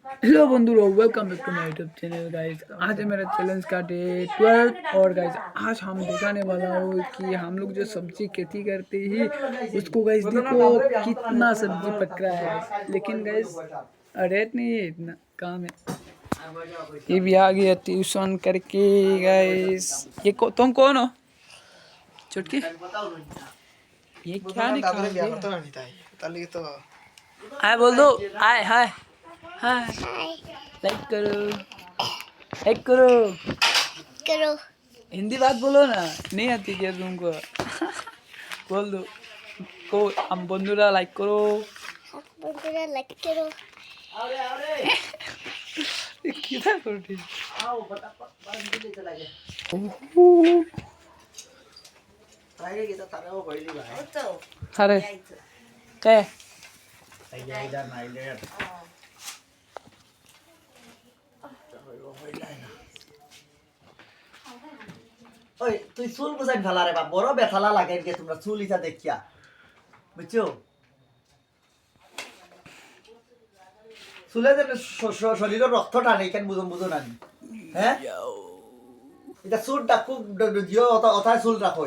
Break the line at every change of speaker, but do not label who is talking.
Hello बंधुओं, welcome back to my YouTube channel guys. आज है मेरा चैलेंज का डे 12 और गाइस आज हम दिखाने वाला हूँ कि हम लोग जो सब्जी खेती करते ही उसको गाइस देखो कितना सब्जी पक रहा है, लेकिन गाइस रेट नहीं है, इतना काम है। ये भी आ गया ट्यूशन करके गाइस। ये तुम कौन हो चुटकी? ये क्या निकाल दिया? हाय बोल दो। हाय हाय हाय। लाइक करो, लाइक करो।
करो
हिंदी बात बोलो ना, नहीं आती क्या तुमको? बोल दो को हम बंधुरा लाइक करो।
बंधुरा लाइक करो।
किधर करो?
आओ फटाफट ले चला गया राहिले घेता थारा हो पहिली भाई
अरे काय
इधर ना इधर ওই তুই চুল বুঝাই ফেলা রে বা বড় ব্যথালা লাগে যে তোমরা চুল ইটা দেখিয়া বুঝছো চুলে যে শরীরের রক্ত টানে কেন বুঝো না হ্যাঁ এটা চুলটা খুব দিও অথায় চুল রাখো